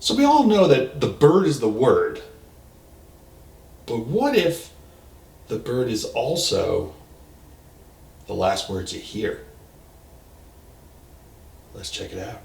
So we all know that the bird is the word. But what if the bird is also the last words you hear? Let's check it out.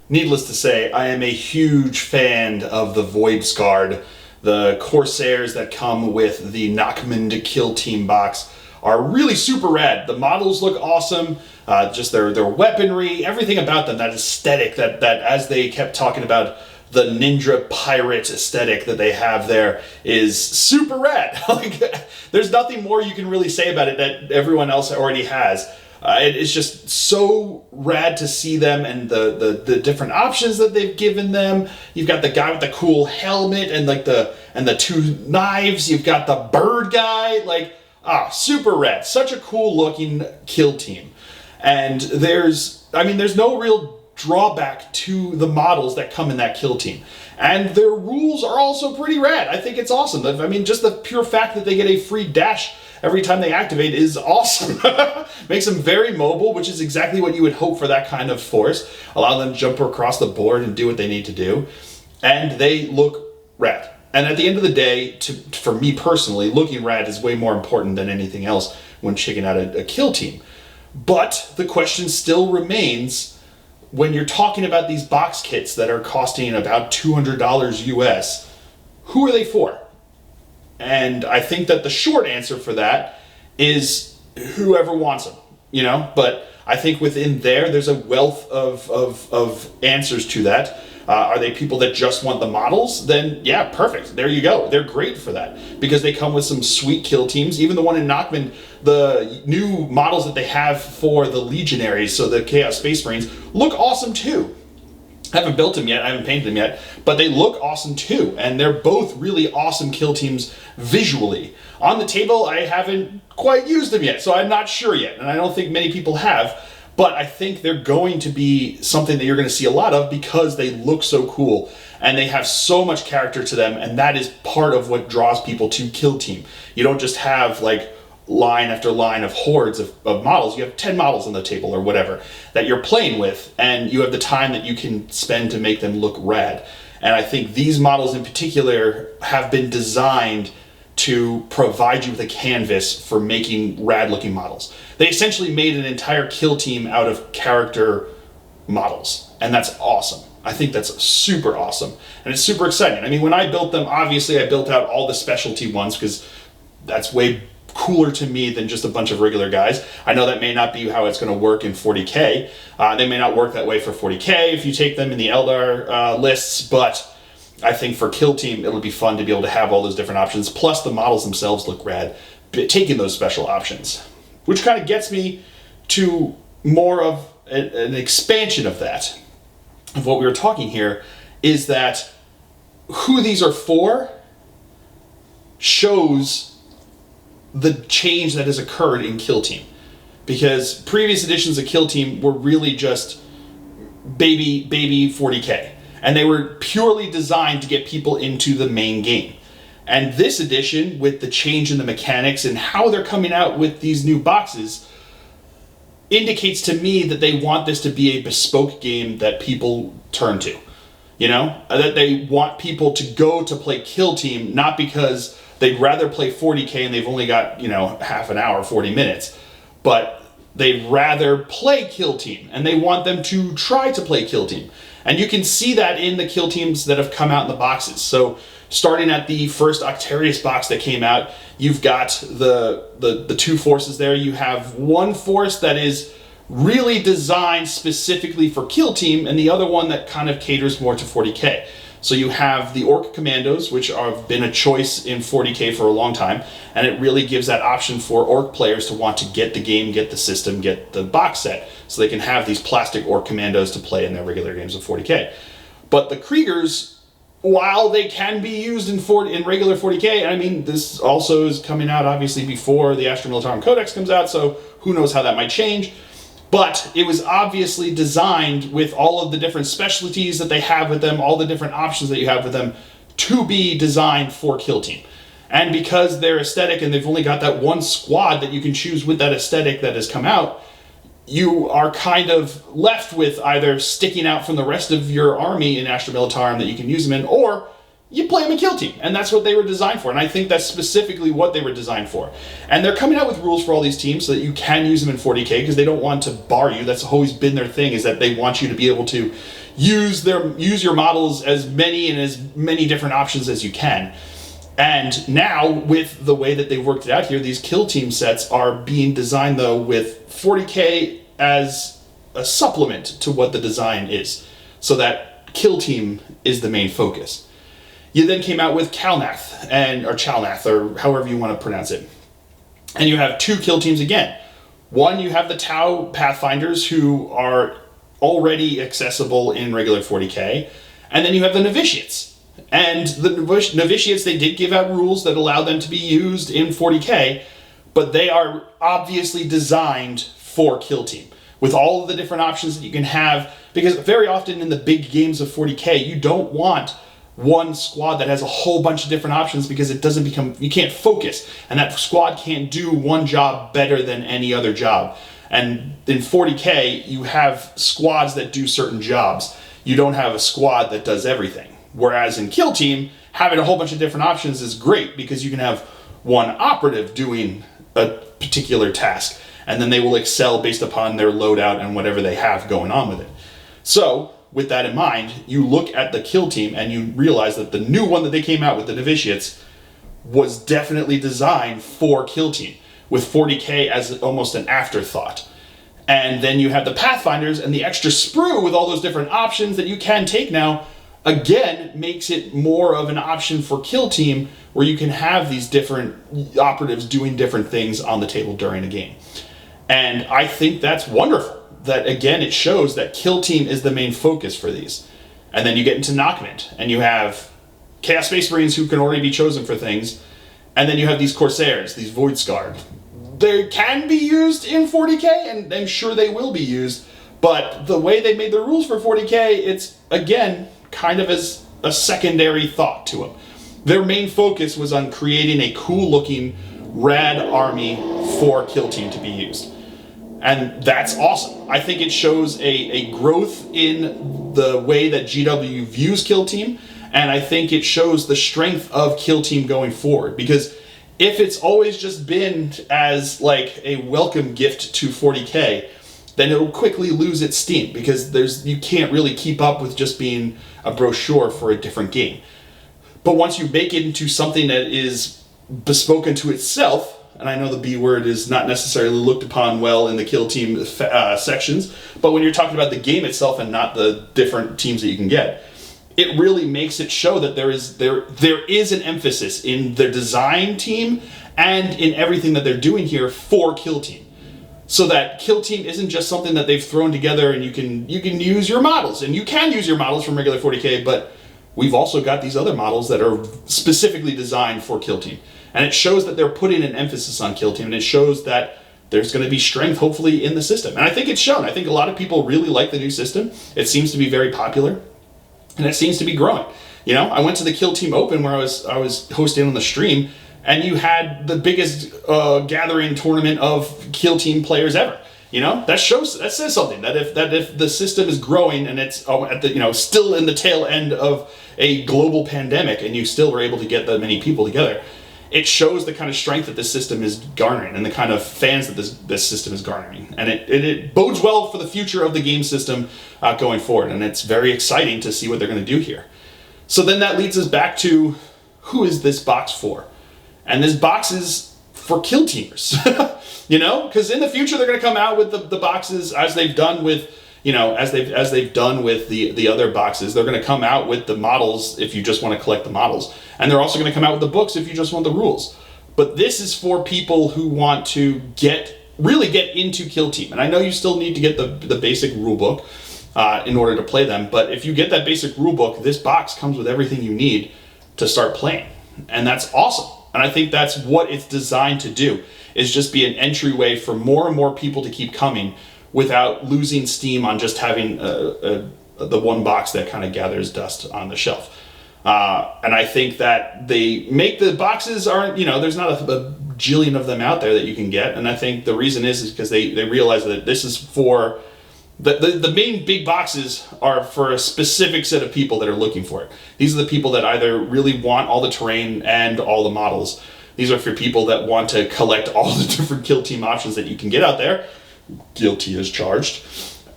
Needless to say, I am a huge fan of the Voidscarred. The Corsairs that come with the Nachmund Kill Team box are really super rad. The models look awesome, just their weaponry, everything about them, that aesthetic, that as they kept talking about, the ninja pirate aesthetic that they have there is super rad. Like, there's nothing more you can really say about it that everyone else already has. It's just so rad to see them and the different options that they've given them. You've got the guy with the cool helmet and like the two knives. You've got the bird guy. Like, super rad. Such a cool looking kill team. And there's no real drawback to the models that come in that kill team. And their rules are also pretty rad. I think it's awesome. I mean, just the pure fact that they get a free dash every time they activate is awesome. Makes them very mobile, which is exactly what you would hope for that kind of force. Allow them to jump across the board and do what they need to do. And they look rad. And at the end of the day, for me personally, looking rad is way more important than anything else when checking out a kill team. But the question still remains, when you're talking about these box kits that are costing about $200 US, who are they for? And I think that the short answer for that is whoever wants them, you know? But I think within there's a wealth of answers to that. Are they people that just want the models? Then yeah, perfect. There you go. They're great for that because they come with some sweet kill teams. Even the one in Nachmund, the new models that they have for the Legionaries, so the Chaos Space Marines, look awesome too. I haven't built them yet, I haven't painted them yet, but they look awesome too, and they're both really awesome kill teams visually. On the table, I haven't quite used them yet, so I'm not sure yet, and I don't think many people have, but I think they're going to be something that you're going to see a lot of because they look so cool, and they have so much character to them, and that is part of what draws people to Kill Team. You don't just have like line after line of hordes of models. You have 10 models on the table or whatever that you're playing with, and you have the time that you can spend to make them look rad. And I think these models in particular have been designed to provide you with a canvas for making rad looking models. They essentially made an entire kill team out of character models, and that's awesome. I think that's super awesome, and it's super exciting. I mean, when I built them, obviously I built out all the specialty ones because that's way cooler to me than just a bunch of regular guys. I know that may not be how it's going to work in 40K. They may not work that way for 40K if you take them in the Eldar lists, but I think for Kill Team, it'll be fun to be able to have all those different options. Plus, the models themselves look rad, taking those special options. Which kind of gets me to more of an expansion of that. Of what we were talking here is that who these are for shows the change that has occurred in Kill Team. Because previous editions of Kill Team were really just baby 40K. And they were purely designed to get people into the main game. And this edition, with the change in the mechanics and how they're coming out with these new boxes, indicates to me that they want this to be a bespoke game that people turn to. You know? That they want people to go to play Kill Team, not because they'd rather play 40K and they've only got, half an hour, 40 minutes, but they'd rather play Kill Team, and they want them to try to play Kill Team. And you can see that in the Kill Teams that have come out in the boxes. So starting at the first Octarius box that came out, you've got the two forces there. You have one force that is really designed specifically for Kill Team, and the other one that kind of caters more to 40K. So you have the Orc Commandos, which have been a choice in 40K for a long time, and it really gives that option for Orc players to want to get the game, get the system, get the box set, so they can have these plastic Orc Commandos to play in their regular games of 40K. But the Kriegers, while they can be used in regular 40K, I mean, this also is coming out obviously before the Astra Militarum Codex comes out, so who knows how that might change. But it was obviously designed with all of the different specialties that they have with them, all the different options that you have with them, to be designed for Kill Team. And because they're aesthetic and they've only got that one squad that you can choose with that aesthetic that has come out, you are kind of left with either sticking out from the rest of your army in Astra Militarum that you can use them in, or you play them in Kill Team, and that's what they were designed for. And I think that's specifically what they were designed for. And they're coming out with rules for all these teams so that you can use them in 40K, because they don't want to bar you. That's always been their thing, is that they want you to be able to use your models as many different options as you can. And now, with the way that they've worked it out here, these Kill Team sets are being designed, though, with 40K as a supplement to what the design is, so that Kill Team is the main focus. You then came out with Chalnath, or Chalnath, or however you want to pronounce it. And you have two Kill Teams again. One, you have the Tau Pathfinders, who are already accessible in regular 40K. And then you have the Novitiates. And the Novitiates, they did give out rules that allow them to be used in 40K, but they are obviously designed for Kill Team, with all of the different options that you can have, because very often in the big games of 40K, you don't want one squad that has a whole bunch of different options, because it doesn't you can't focus, and that squad can't do one job better than any other job. And in 40K, you have squads that do certain jobs. You don't have a squad that does everything. Whereas in Kill Team, having a whole bunch of different options is great, because you can have one operative doing a particular task, and then they will excel based upon their loadout and whatever they have going on with it. So, with that in mind, you look at the Kill Team and you realize that the new one that they came out with, the Novitiates, was definitely designed for Kill Team, with 40K as almost an afterthought. And then you have the Pathfinders, and the extra sprue with all those different options that you can take now, again, makes it more of an option for Kill Team, where you can have these different operatives doing different things on the table during a game. And I think that's wonderful. That, again, it shows that Kill Team is the main focus for these. And then you get into Nockment, and you have Chaos Space Marines who can already be chosen for things, and then you have these Corsairs, these Voidscarred. They can be used in 40K, and I'm sure they will be used, but the way they made the rules for 40K, it's, again, kind of as a secondary thought to them. Their main focus was on creating a cool-looking, rad army for Kill Team to be used. And that's awesome. I think it shows a growth in the way that GW views Kill Team, and I think it shows the strength of Kill Team going forward. Because if it's always just been as like a welcome gift to 40K, then it'll quickly lose its steam, because you can't really keep up with just being a brochure for a different game. But once you make it into something that is bespoke unto itself, and I know the B word is not necessarily looked upon well in the Kill Team sections, but when you're talking about the game itself and not the different teams that you can get, it really makes it show that there is an emphasis in their design team and in everything that they're doing here for Kill Team. So that Kill Team isn't just something that they've thrown together and you can use your models, and you can use your models from regular 40K, but we've also got these other models that are specifically designed for Kill Team. And it shows that they're putting an emphasis on Kill Team, and it shows that there's going to be strength, hopefully, in the system. And I think it's shown. I think a lot of people really like the new system. It seems to be very popular, and it seems to be growing. You know, I went to the Kill Team Open where I was hosting on the stream, and you had the biggest gathering tournament of Kill Team players ever. You know, that says something, that if the system is growing and it's at the, you know, still in the tail end of a global pandemic, and you still were able to get that many people together, it shows the kind of strength that this system is garnering and the kind of fans that this system is garnering. And it bodes well for the future of the game system going forward. And it's very exciting to see what they're going to do here. So then that leads us back to, who is this box for? And this box is for Kill Teamers. You know, because in the future they're going to come out with the boxes as they've done with, you know, as they've done with the other boxes. They're going to come out with the models if you just want to collect the models, and they're also going to come out with the books if you just want the rules. But this is for people who want to really get into Kill Team. And I know you still need to get the basic rule book in order to play them, but if you get that basic rule book, this box comes with everything you need to start playing, and that's awesome. And I think that's what it's designed to do, is just be an entryway for more and more people to keep coming without losing steam on just having the one box that kind of gathers dust on the shelf. And I think that they make the boxes aren't, you know, there's not a jillion of them out there that you can get. And I think the reason is because they realize that this is for, the main big boxes are for a specific set of people that are looking for it. These are the people that either really want all the terrain and all the models. These are for people that want to collect all the different Kill Team options that you can get out there. Guilty as charged.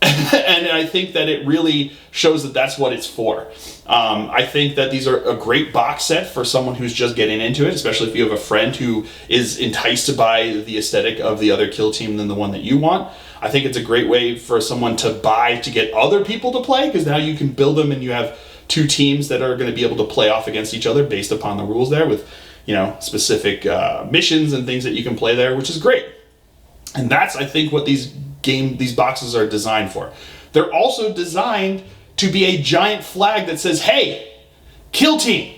And I think that it really shows that that's what it's for. I think that these are a great box set for someone who's just getting into it, especially if you have a friend who is enticed by the aesthetic of the other Kill Team than the one that you want. I think it's a great way for someone to buy to get other people to play, because now you can build them and you have two teams that are going to be able to play off against each other based upon the rules there with, you know, specific missions and things that you can play there, which is great. And that's, I think, what these boxes are designed for. They're also designed to be a giant flag that says, hey, Kill Team,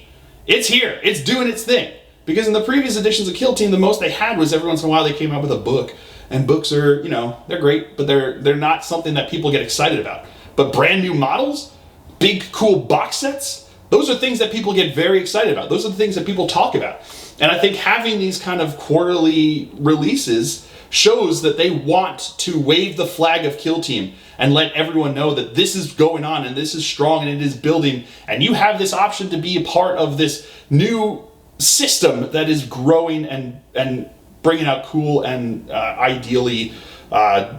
it's here, it's doing its thing. Because in the previous editions of Kill Team, the most they had was every once in a while they came out with a book. And books are, you know, they're great, but they're not something that people get excited about. But brand new models, big cool box sets, those are things that people get very excited about. Those are the things that people talk about. And I think having these kind of quarterly releases shows that they want to wave the flag of Kill Team and let everyone know that this is going on and this is strong and it is building, and you have this option to be a part of this new system that is growing and bringing out cool and ideally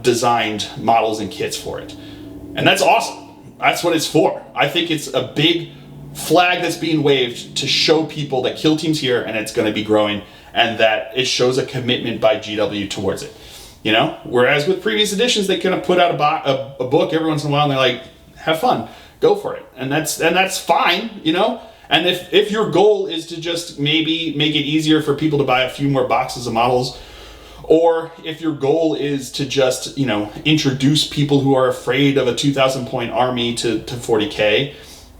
designed models and kits for it. And that's awesome. That's what it's for. I think it's a big flag that's being waved to show people that Kill Team's here and it's going to be growing, and that it shows a commitment by GW towards it. You know, whereas with previous editions, they kind of put out a book every once in a while and they're like, have fun, go for it. And that's fine, you know? And if your goal is to just maybe make it easier for people to buy a few more boxes of models, or if your goal is to just, you know, introduce people who are afraid of a 2,000 point army to 40K,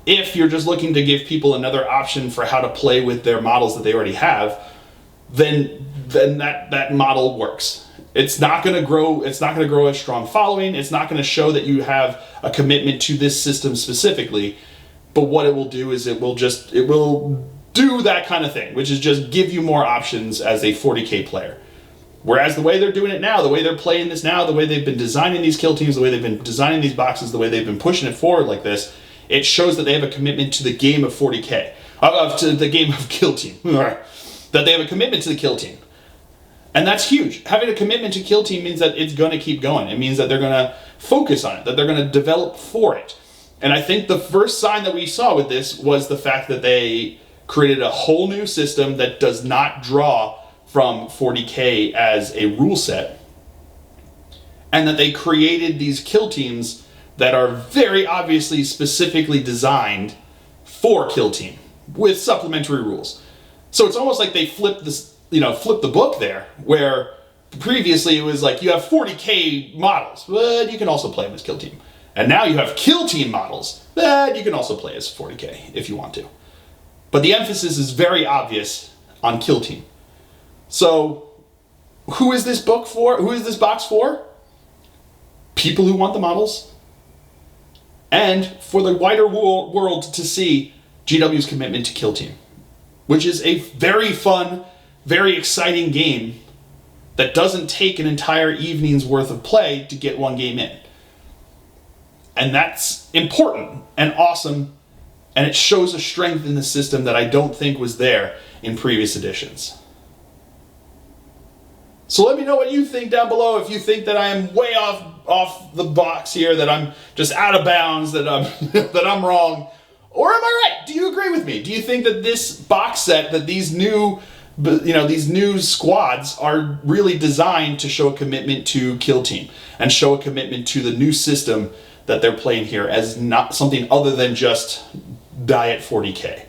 if you're just looking to give people another option for how to play with their models that they already have, then that model works. It's not going to grow. It's not going to grow a strong following. It's not going to show that you have a commitment to this system specifically. But what it will do is it will do that kind of thing, which is just give you more options as a 40K player. Whereas the way they're doing it now, the way they're playing this now, the way they've been designing these kill teams, the way they've been designing these boxes, the way they've been pushing it forward like this, it shows that they have a commitment to the game of 40K, to the game of Kill Team, that they have a commitment to the Kill Team. And that's huge. Having a commitment to Kill Team means that it's going to keep going. It means that they're going to focus on it, that they're going to develop for it. And I think the first sign that we saw with this was the fact that they created a whole new system that does not draw from 40K as a rule set, and that they created these kill teams that are very obviously specifically designed for kill team with supplementary rules. So it's almost like they flipped this, flipped the book there, where previously it was like you have 40K models, but you can also play them as kill team. And now you have kill team models that you can also play as 40K if you want to. But the emphasis is very obvious on kill team. So who is this book for? Who is this box for? People who want the models, and for the wider world to see GW's commitment to kill team, which is a very fun, very exciting game that doesn't take an entire evening's worth of play to get one game in. And that's important and awesome, and it shows a strength in the system that I don't think was there in previous editions. So let me know what you think down below. If you think that I am way off the box here, that I'm just out of bounds, that I'm that I'm wrong, or am I right? Do you agree with me? Do you think that this box set, that these new squads are really designed to show a commitment to kill team and show a commitment to the new system that they're playing here as not something other than just diet 40K?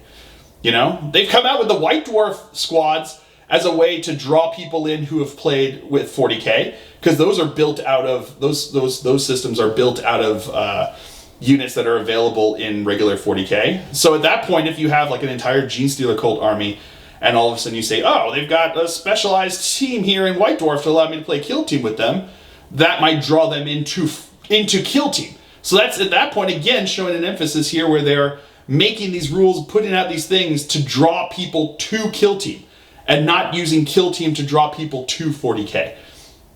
They've come out with the White Dwarf squads as a way to draw people in who have played with 40K, because those are built out of those systems are built out of units that are available in regular 40K. So at that point, if you have like an entire Genestealer cult army, and all of a sudden you say, oh, they've got a specialized team here in White Dwarf to allow me to play kill team with them, that might draw them into kill team. So that's at that point again showing an emphasis here where they're making these rules, putting out these things to draw people to kill team, and not using kill team to draw people to 40K.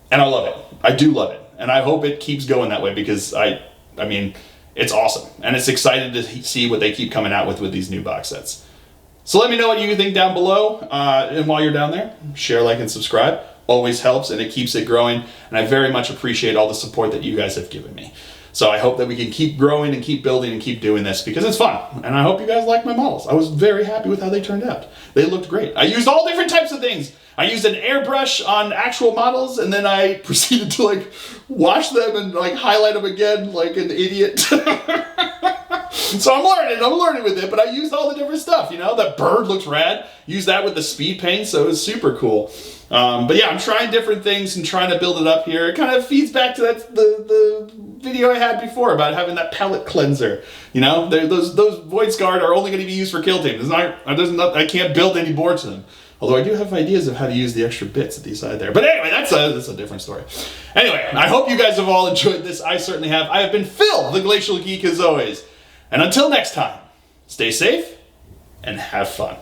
And I love it. I do love it. And I hope it keeps going that way, because I mean, it's awesome. And it's exciting to see what they keep coming out with these new box sets. So let me know what you think down below. And while you're down there, share, like, and subscribe. Always helps, and it keeps it growing. And I very much appreciate all the support that you guys have given me. So I hope that we can keep growing and keep building and keep doing this, because it's fun. And I hope you guys like my models. I was very happy with how they turned out. They looked great. I used all different types of things. I used an airbrush on actual models, and then I proceeded to like wash them and like highlight them again like an idiot. So I'm learning with it, but I used all the different stuff, That bird looks rad. Used that with the speed paint, so it was super cool. But yeah, I'm trying different things and trying to build it up here. It kind of feeds back to the video I had before about having that palette cleanser. Those Voidscarred are only going to be used for kill team. I can't build any boards to them. Although I do have ideas of how to use the extra bits at the side there. But anyway, that's a different story. Anyway, I hope you guys have all enjoyed this. I certainly have. I have been Phil, the Glacial Geek, as always. And until next time, stay safe and have fun.